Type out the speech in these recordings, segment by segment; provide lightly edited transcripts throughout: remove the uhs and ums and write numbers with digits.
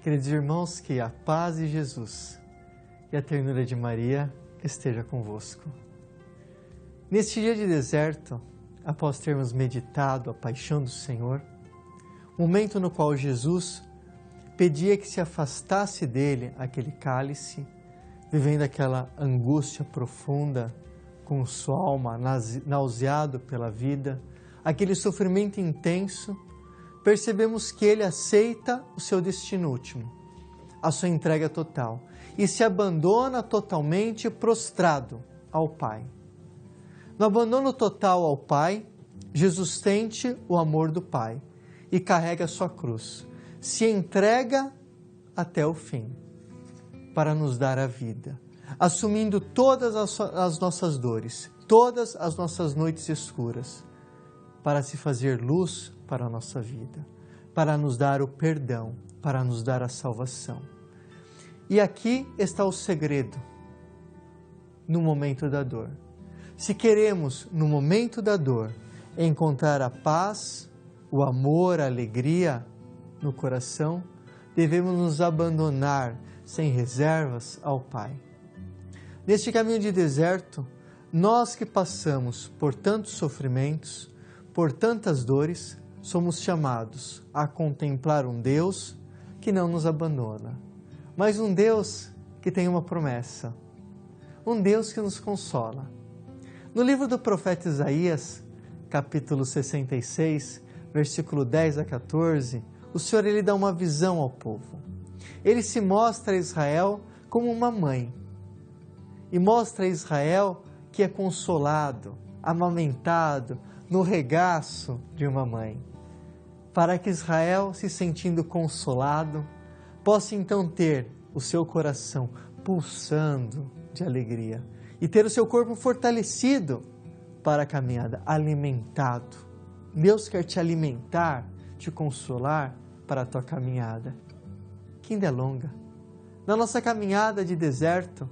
Queridos irmãos, que a paz de Jesus e a ternura de Maria esteja convosco. Neste dia de deserto, após termos meditado a paixão do Senhor, momento no qual Jesus pedia que se afastasse dele aquele cálice, vivendo aquela angústia profunda, com sua alma nauseado pela vida, aquele sofrimento intenso, percebemos que ele aceita o seu destino último, a sua entrega total, e se abandona totalmente prostrado ao Pai. No abandono total ao Pai, Jesus sente o amor do Pai e carrega a sua cruz, se entrega até o fim, para nos dar a vida, assumindo todas as nossas dores, todas as nossas noites escuras, para se fazer luz para a nossa vida, para nos dar o perdão, para nos dar a salvação. E aqui está o segredo, no momento da dor. Se queremos, no momento da dor, encontrar a paz, o amor, a alegria no coração, devemos nos abandonar sem reservas ao Pai. Neste caminho de deserto, nós que passamos por tantos sofrimentos, por tantas dores, somos chamados a contemplar um Deus que não nos abandona, mas um Deus que tem uma promessa, um Deus que nos consola. No livro do profeta Isaías, capítulo 66, versículo 10 a 14, o Senhor ele dá uma visão ao povo. Ele se mostra a Israel como uma mãe e mostra a Israel que é consolado, amamentado no regaço de uma mãe, para que Israel, se sentindo consolado, possa então ter o seu coração pulsando de alegria e ter o seu corpo fortalecido para a caminhada, alimentado. Deus quer te alimentar, te consolar para a tua caminhada, que ainda é longa. Na nossa caminhada de deserto,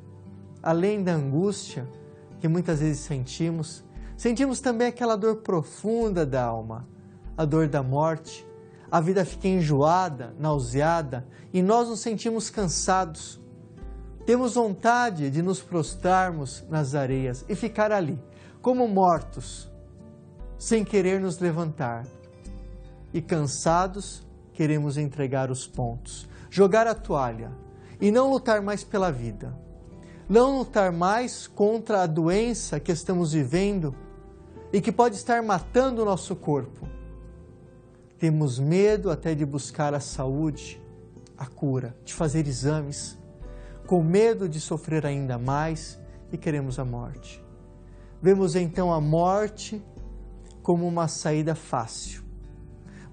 além da angústia que muitas vezes sentimos também aquela dor profunda da alma, a dor da morte. A vida fica enjoada, nauseada e nós nos sentimos cansados. Temos vontade de nos prostrarmos nas areias e ficar ali, como mortos, sem querer nos levantar. E cansados, queremos entregar os pontos, jogar a toalha e não lutar mais pela vida. Não lutar mais contra a doença que estamos vivendo e que pode estar matando o nosso corpo. Temos medo até de buscar a saúde, a cura, de fazer exames, com medo de sofrer ainda mais e queremos a morte. Vemos então a morte como uma saída fácil.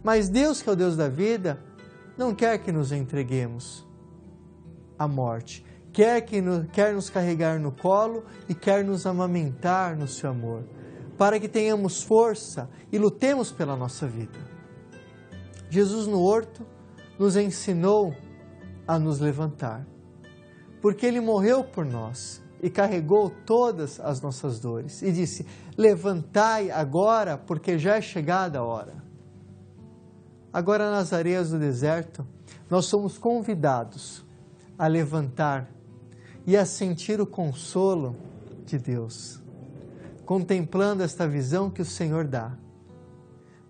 Mas Deus, que é o Deus da vida, não quer que nos entreguemos à morte. Quer nos carregar no colo e quer nos amamentar no seu amor, para que tenhamos força e lutemos pela nossa vida. Jesus no horto nos ensinou a nos levantar, porque Ele morreu por nós e carregou todas as nossas dores e disse: levantai agora, porque já é chegada a hora. Agora nas areias do deserto, nós somos convidados a levantar e a sentir o consolo de Deus, contemplando esta visão que o Senhor dá.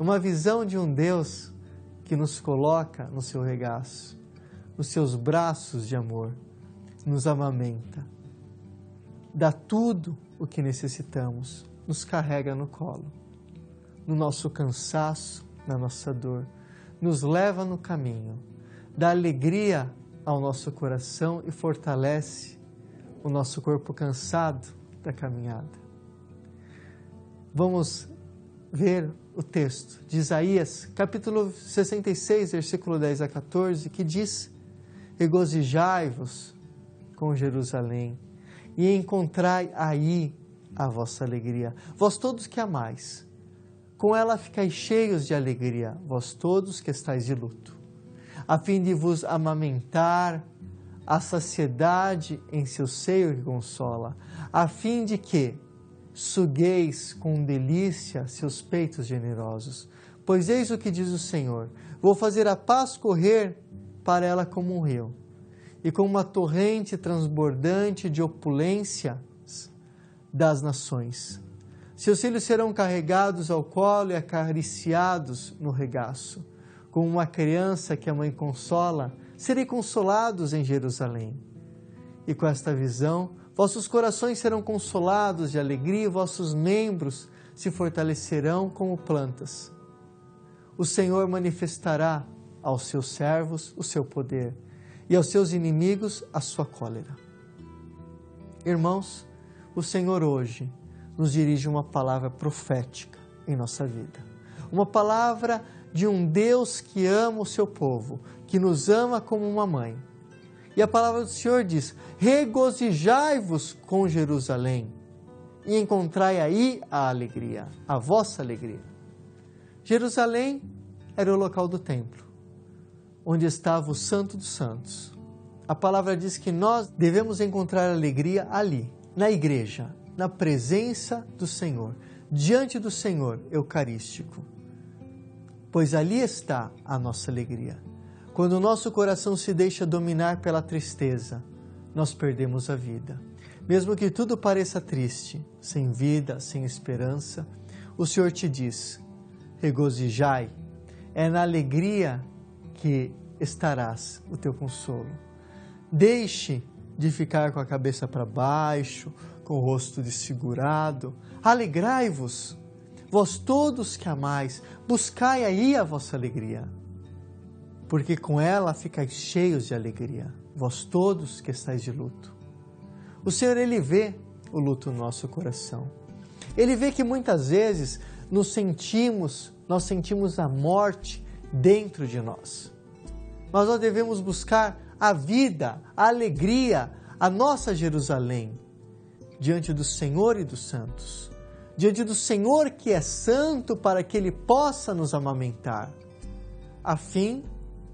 Uma visão de um Deus que nos coloca no seu regaço, nos seus braços de amor, nos amamenta, dá tudo o que necessitamos, nos carrega no colo, no nosso cansaço, na nossa dor, nos leva no caminho, dá alegria ao nosso coração e fortalece o nosso corpo cansado da caminhada. Vamos ver o texto de Isaías, capítulo 66, versículo 10 a 14, que diz: regozijai-vos com Jerusalém e encontrai aí a vossa alegria, vós todos que amais. Com ela ficai cheios de alegria, vós todos que estáis de luto, a fim de vos amamentar a saciedade em seu seio que consola, a fim de que sugueis com delícia seus peitos generosos. Pois eis o que diz o Senhor: vou fazer a paz correr para ela como um rio, e como uma torrente transbordante de opulências das nações. Seus filhos serão carregados ao colo e acariciados no regaço. Como uma criança que a mãe consola, serei consolados em Jerusalém. E com esta visão, vossos corações serão consolados de alegria e vossos membros se fortalecerão como plantas. O Senhor manifestará aos seus servos o seu poder e aos seus inimigos a sua cólera. Irmãos, o Senhor hoje nos dirige uma palavra profética em nossa vida. Uma palavra de um Deus que ama o seu povo, que nos ama como uma mãe. E a palavra do Senhor diz: regozijai-vos com Jerusalém e encontrai aí a alegria, a vossa alegria. Jerusalém era o local do templo, onde estava o Santo dos Santos. A palavra diz que nós devemos encontrar alegria ali, na igreja, na presença do Senhor, diante do Senhor eucarístico. Pois ali está a nossa alegria. Quando o nosso coração se deixa dominar pela tristeza, nós perdemos a vida. Mesmo que tudo pareça triste, sem vida, sem esperança, o Senhor te diz: regozijai, é na alegria que estarás o teu consolo. Deixe de ficar com a cabeça para baixo, com o rosto desfigurado. Alegrai-vos, vós todos que amais, buscai aí a vossa alegria, porque com ela ficais cheios de alegria, vós todos que estáis de luto. O Senhor, Ele vê o luto no nosso coração. Ele vê que muitas vezes nós sentimos a morte dentro de nós. Mas nós devemos buscar a vida, a alegria, a nossa Jerusalém, diante do Senhor e dos santos. Diante do Senhor que é santo, para que Ele possa nos amamentar, a fim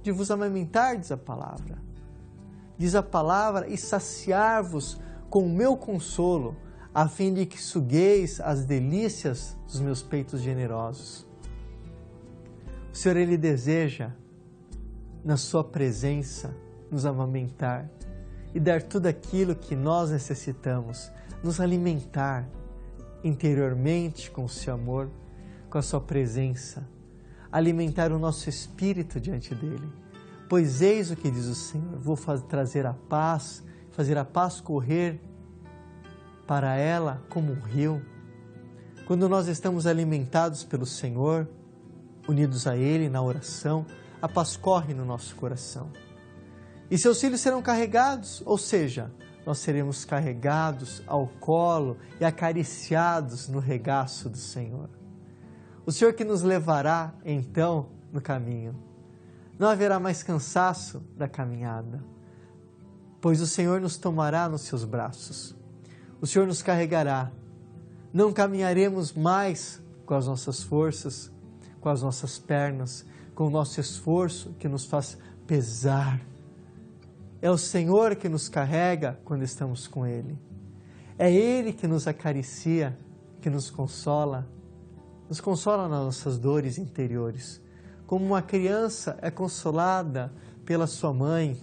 de vos amamentar, diz a palavra. Diz a palavra: e saciar-vos com o meu consolo, a fim de que sugueis as delícias dos meus peitos generosos. O Senhor, Ele deseja, na sua presença, nos amamentar e dar tudo aquilo que nós necessitamos, nos alimentar interiormente com o seu amor, com a sua presença, alimentar o nosso espírito diante dele. Pois eis o que diz o Senhor: vou trazer a paz, fazer a paz correr para ela como um rio. Quando nós estamos alimentados pelo Senhor, unidos a Ele na oração, a paz corre no nosso coração. E seus filhos serão carregados, ou seja, nós seremos carregados ao colo e acariciados no regaço do Senhor. O Senhor que nos levará, então, no caminho. Não haverá mais cansaço da caminhada, pois o Senhor nos tomará nos seus braços. O Senhor nos carregará. Não caminharemos mais com as nossas forças, com as nossas pernas, com o nosso esforço que nos faz pesar. É o Senhor que nos carrega quando estamos com Ele. É Ele que nos acaricia, que nos consola nas nossas dores interiores. Como uma criança é consolada pela sua mãe.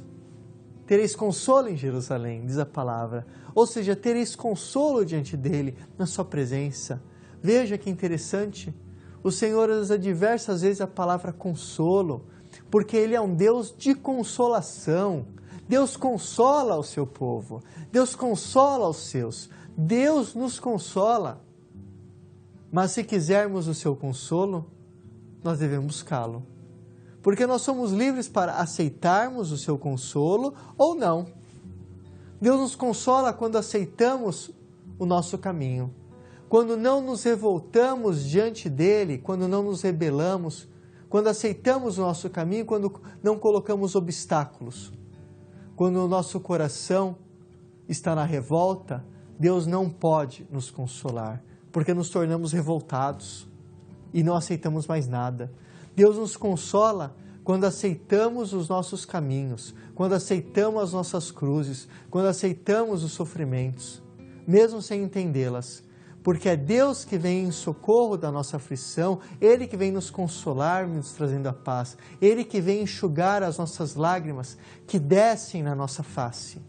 Tereis consolo em Jerusalém, diz a palavra. Ou seja, tereis consolo diante dele, na sua presença. Veja que interessante. O Senhor usa diversas vezes a palavra consolo, porque Ele é um Deus de consolação. Deus consola o seu povo, Deus consola os seus, Deus nos consola. Mas se quisermos o seu consolo, nós devemos buscá-lo, porque nós somos livres para aceitarmos o seu consolo ou não. Deus nos consola quando aceitamos o nosso caminho, quando não nos revoltamos diante dele, quando não nos rebelamos, quando aceitamos o nosso caminho, quando não colocamos obstáculos. Quando o nosso coração está na revolta, Deus não pode nos consolar, porque nos tornamos revoltados e não aceitamos mais nada. Deus nos consola quando aceitamos os nossos caminhos, quando aceitamos as nossas cruzes, quando aceitamos os sofrimentos, mesmo sem entendê-las, porque é Deus que vem em socorro da nossa aflição, Ele que vem nos consolar, nos trazendo a paz, Ele que vem enxugar as nossas lágrimas que descem na nossa face.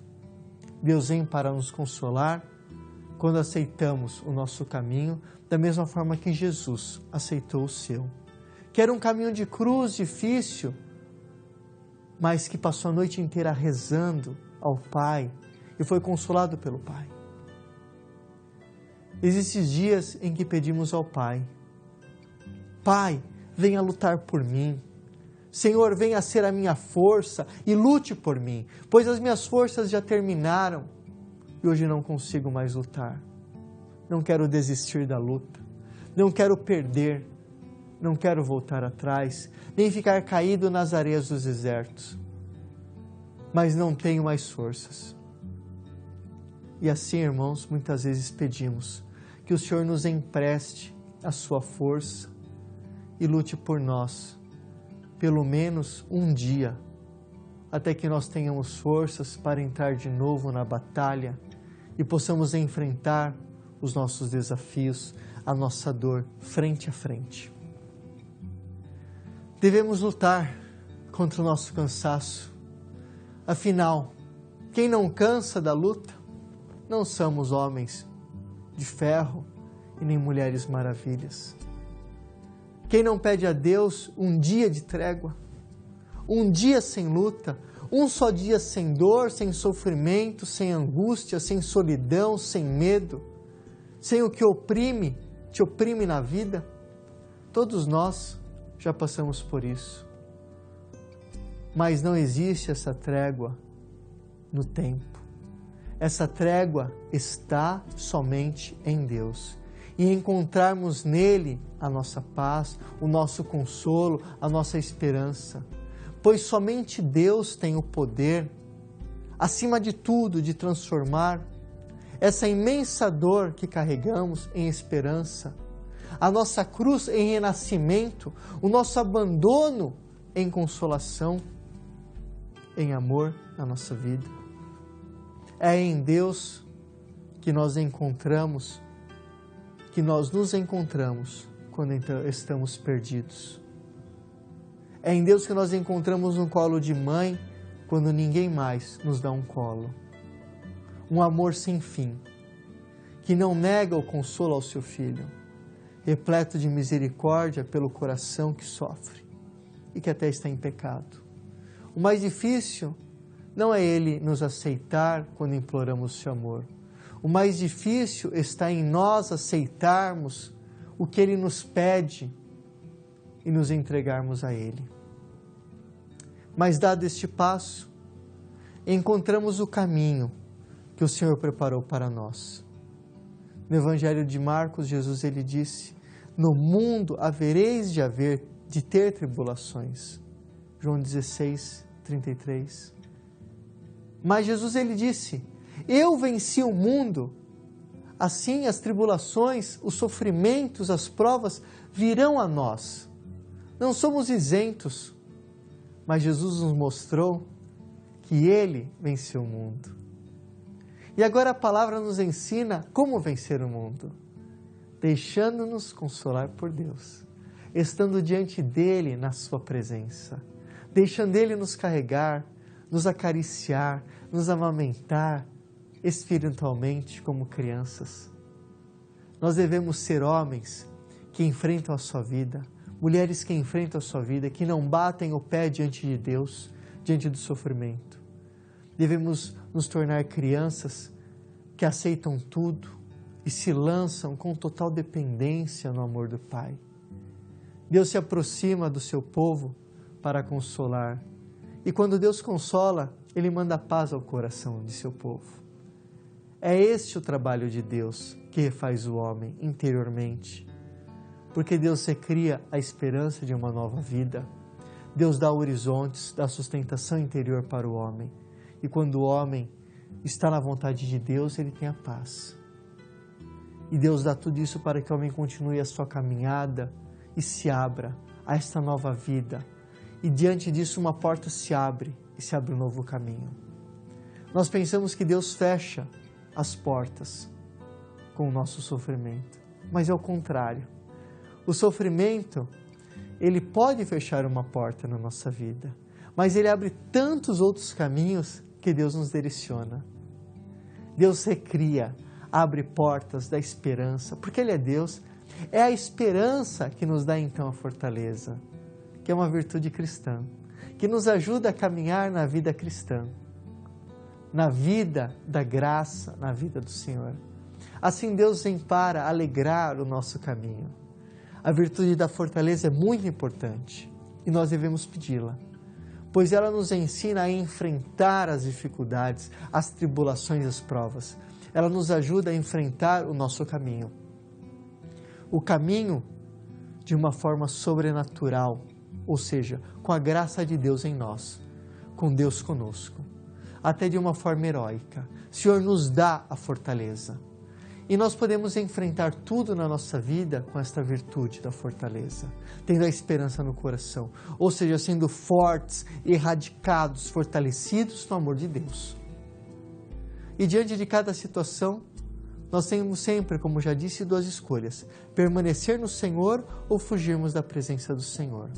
Deus vem para nos consolar quando aceitamos o nosso caminho, da mesma forma que Jesus aceitou o seu. Que era um caminho de cruz difícil, mas que passou a noite inteira rezando ao Pai e foi consolado pelo Pai. Existem dias em que pedimos ao Pai: Pai, venha lutar por mim. Senhor, venha ser a minha força e lute por mim, pois as minhas forças já terminaram e hoje não consigo mais lutar. Não quero desistir da luta, não quero perder, não quero voltar atrás, nem ficar caído nas areias dos desertos, mas não tenho mais forças. E assim, irmãos, muitas vezes pedimos que o Senhor nos empreste a sua força e lute por nós, pelo menos um dia, até que nós tenhamos forças para entrar de novo na batalha e possamos enfrentar os nossos desafios, a nossa dor, frente a frente. Devemos lutar contra o nosso cansaço. Afinal, quem não cansa da luta, não somos homens de ferro e nem mulheres maravilhas. Quem não pede a Deus um dia de trégua, um dia sem luta, um só dia sem dor, sem sofrimento, sem angústia, sem solidão, sem medo, sem o que te oprime na vida? Todos nós já passamos por isso. Mas não existe essa trégua no tempo. Essa trégua está somente em Deus. E encontrarmos nele a nossa paz, o nosso consolo, a nossa esperança. Pois somente Deus tem o poder, acima de tudo, de transformar essa imensa dor que carregamos em esperança, a nossa cruz em renascimento, o nosso abandono em consolação, em amor na nossa vida. É em Deus que nós nos encontramos quando estamos perdidos. É em Deus que nós encontramos um colo de mãe quando ninguém mais nos dá um colo. Um amor sem fim, que não nega o consolo ao seu filho, repleto de misericórdia pelo coração que sofre e que até está em pecado. O mais difícil não é Ele nos aceitar quando imploramos o seu amor. O mais difícil está em nós aceitarmos o que Ele nos pede e nos entregarmos a Ele. Mas dado este passo, encontramos o caminho que o Senhor preparou para nós. No Evangelho de Marcos, Jesus ele disse: no mundo havereis de ter tribulações. João 16, 33. Mas Jesus ele disse: eu venci o mundo. Assim as tribulações, os sofrimentos, as provas virão a nós. Não somos isentos, mas Jesus nos mostrou que Ele venceu o mundo. E agora a palavra nos ensina como vencer o mundo, deixando-nos consolar por Deus, estando diante dEle na sua presença, deixando Ele nos carregar, nos acariciar, nos amamentar espiritualmente como crianças. Nós devemos ser homens que enfrentam a sua vida, mulheres que enfrentam a sua vida, que não batem o pé diante de Deus, diante do sofrimento. Devemos nos tornar crianças que aceitam tudo e se lançam com total dependência no amor do Pai. Deus se aproxima do seu povo para consolar. E quando Deus consola, Ele manda paz ao coração de seu povo. É este o trabalho de Deus que refaz o homem interiormente. Porque Deus recria a esperança de uma nova vida. Deus dá horizontes, dá sustentação interior para o homem. E quando o homem está na vontade de Deus, ele tem a paz. E Deus dá tudo isso para que o homem continue a sua caminhada e se abra a esta nova vida. E diante disso uma porta se abre e se abre um novo caminho. Nós pensamos que Deus fecha as portas, com o nosso sofrimento, mas é o contrário. O sofrimento, ele pode fechar uma porta na nossa vida, mas ele abre tantos outros caminhos que Deus nos direciona. Deus recria, abre portas da esperança, porque Ele é Deus. É a esperança que nos dá então a fortaleza, que é uma virtude cristã, que nos ajuda a caminhar na vida cristã, na vida da graça, na vida do Senhor. Assim Deus vem para alegrar o nosso caminho. A virtude da fortaleza é muito importante e nós devemos pedi-la, pois ela nos ensina a enfrentar as dificuldades, as tribulações, as provas. Ela nos ajuda a enfrentar o nosso caminho. O caminho de uma forma sobrenatural, ou seja, com a graça de Deus em nós, com Deus conosco, até de uma forma heróica. O Senhor nos dá a fortaleza. E nós podemos enfrentar tudo na nossa vida com esta virtude da fortaleza, tendo a esperança no coração, ou seja, sendo fortes, erradicados, fortalecidos no amor de Deus. E diante de cada situação, nós temos sempre, como já disse, duas escolhas: permanecer no Senhor ou fugirmos da presença do Senhor.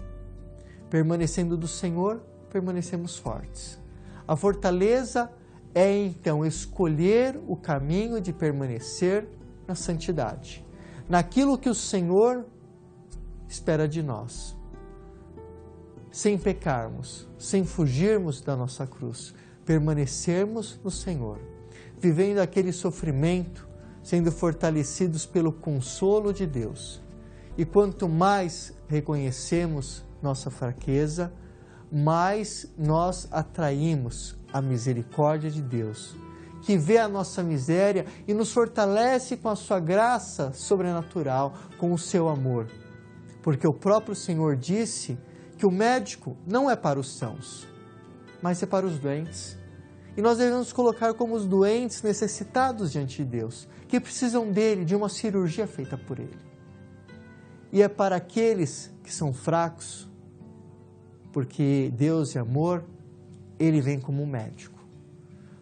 Permanecendo do Senhor, permanecemos fortes. A fortaleza é então escolher o caminho de permanecer na santidade, naquilo que o Senhor espera de nós, sem pecarmos, sem fugirmos da nossa cruz, permanecermos no Senhor, vivendo aquele sofrimento, sendo fortalecidos pelo consolo de Deus. E quanto mais reconhecemos nossa fraqueza, mais nós atraímos a misericórdia de Deus, que vê a nossa miséria e nos fortalece com a sua graça sobrenatural, com o seu amor. Porque o próprio Senhor disse que o médico não é para os sãos, mas é para os doentes. E nós devemos colocar como os doentes necessitados diante de Deus, que precisam dele, de uma cirurgia feita por ele. E é para aqueles que são fracos, porque Deus é amor, Ele vem como um médico.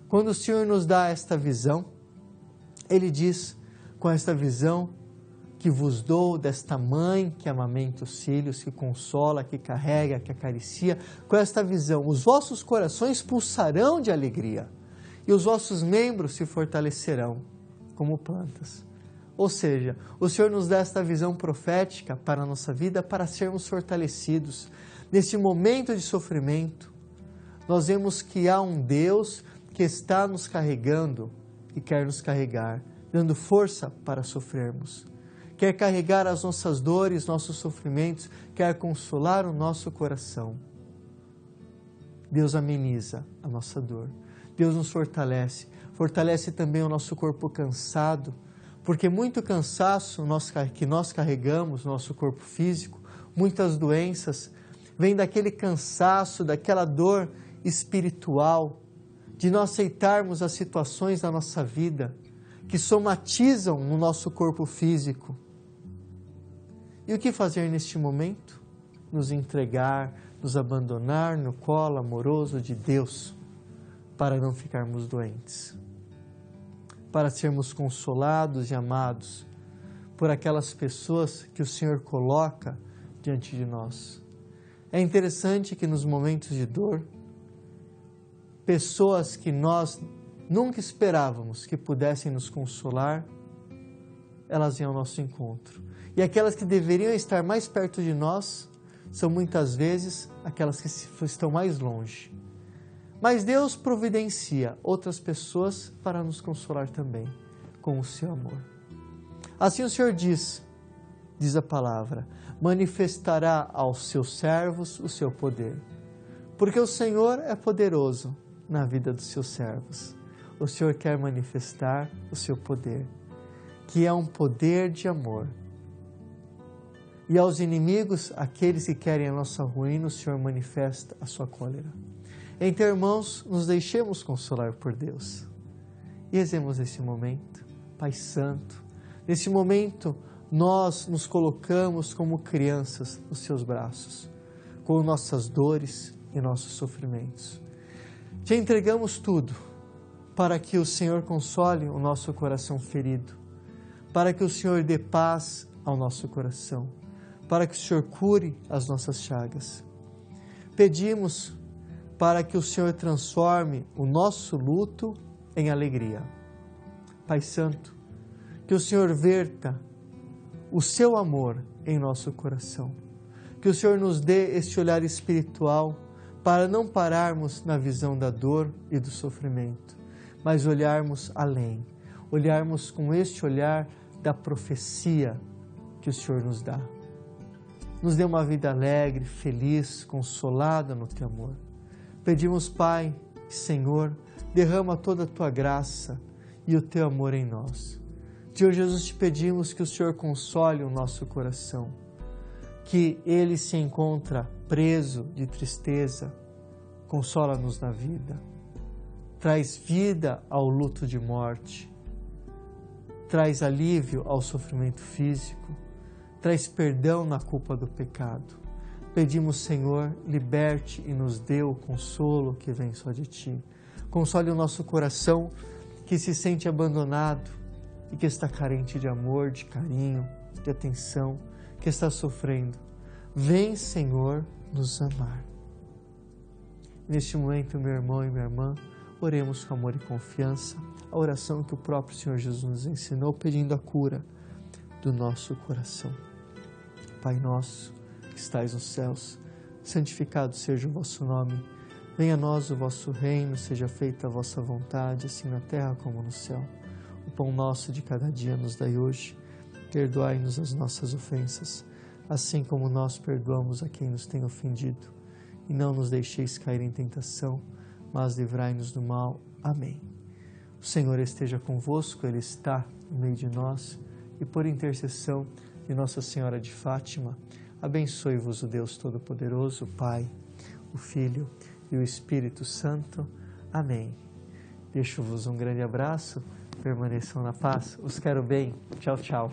Quando o Senhor nos dá esta visão, Ele diz, com esta visão que vos dou desta mãe que amamenta os filhos, que consola, que carrega, que acaricia, com esta visão, os vossos corações pulsarão de alegria e os vossos membros se fortalecerão como plantas. Ou seja, o Senhor nos dá esta visão profética para a nossa vida, para sermos fortalecidos. Neste momento de sofrimento, nós vemos que há um Deus que está nos carregando e quer nos carregar, dando força para sofrermos. Quer carregar as nossas dores, nossos sofrimentos, quer consolar o nosso coração. Deus ameniza a nossa dor. Deus nos fortalece. Fortalece também o nosso corpo cansado, porque muito cansaço que nós carregamos no nosso corpo físico, muitas doenças, vem daquele cansaço, daquela dor espiritual, de não aceitarmos as situações da nossa vida que somatizam no nosso corpo físico. E o que fazer neste momento? Nos entregar, nos abandonar no colo amoroso de Deus, para não ficarmos doentes, para sermos consolados e amados por aquelas pessoas que o Senhor coloca diante de nós. É interessante que nos momentos de dor, pessoas que nós nunca esperávamos que pudessem nos consolar, elas vêm ao nosso encontro. E aquelas que deveriam estar mais perto de nós, são muitas vezes aquelas que estão mais longe. Mas Deus providencia outras pessoas para nos consolar também, com o seu amor. Assim o Senhor diz a palavra, manifestará aos seus servos o seu poder. Porque o Senhor é poderoso na vida dos seus servos. O Senhor quer manifestar o seu poder, que é um poder de amor. E aos inimigos, aqueles que querem a nossa ruína, o Senhor manifesta a sua cólera. Então, irmãos, nos deixemos consolar por Deus. E rezemos nesse momento, Pai Santo. Nesse momento, nós nos colocamos como crianças nos seus braços, com nossas dores e nossos sofrimentos. Te entregamos tudo para que o Senhor console o nosso coração ferido, para que o Senhor dê paz ao nosso coração, para que o Senhor cure as nossas chagas. Pedimos para que o Senhor transforme o nosso luto em alegria. Pai Santo, que o Senhor verta o seu amor em nosso coração, que o Senhor nos dê este olhar espiritual para não pararmos na visão da dor e do sofrimento, mas olharmos além, olharmos com este olhar da profecia que o Senhor nos dá. Nos dê uma vida alegre, feliz, consolada no Teu amor. Pedimos, Pai, Senhor, derrama toda a Tua graça e o Teu amor em nós. Senhor Jesus, te pedimos que o Senhor console o nosso coração, que ele se encontra preso de tristeza, consola-nos na vida. Traz vida ao luto de morte, traz alívio ao sofrimento físico, traz perdão na culpa do pecado. Pedimos, Senhor, liberte e nos dê o consolo que vem só de Ti. Console o nosso coração que se sente abandonado e que está carente de amor, de carinho, de atenção, que está sofrendo. Vem, Senhor, nos amar. Neste momento, meu irmão e minha irmã, oremos com amor e confiança a oração que o próprio Senhor Jesus nos ensinou, pedindo a cura do nosso coração. Pai nosso, que estais nos céus, santificado seja o vosso nome. Venha a nós o vosso reino, seja feita a vossa vontade, assim na terra como no céu. O pão nosso de cada dia nos dai hoje. Perdoai-nos as nossas ofensas, assim como nós perdoamos a quem nos tem ofendido. E não nos deixeis cair em tentação, mas livrai-nos do mal. Amém. O Senhor esteja convosco, Ele está no meio de nós, e por intercessão de Nossa Senhora de Fátima, abençoe-vos o Deus Todo-Poderoso, o Pai, o Filho e o Espírito Santo. Amém. Deixo-vos um grande abraço. Permaneçam na paz. Os quero bem. Tchau, tchau.